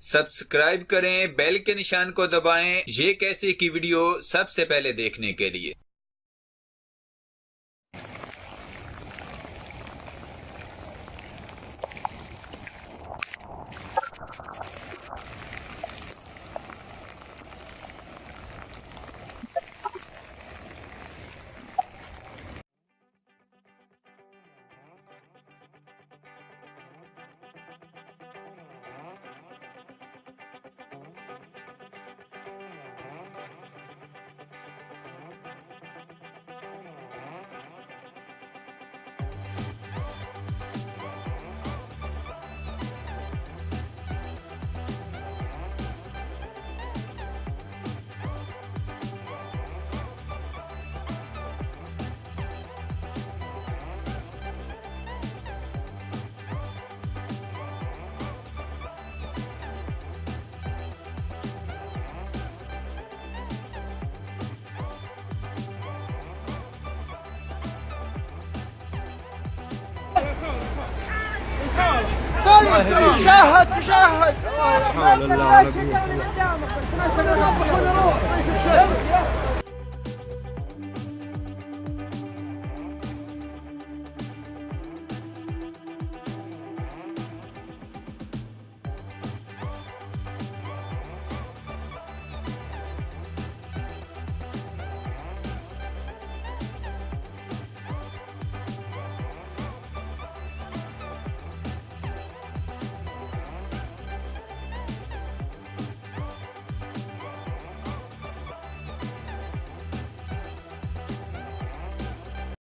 सब्सक्राइब करें, बेल के निशान को दबाएं ये कैसे की वीडियो सबसे पहले देखने के लिए। شاهد تشاهد حول الله ولا قوة إلا بالله.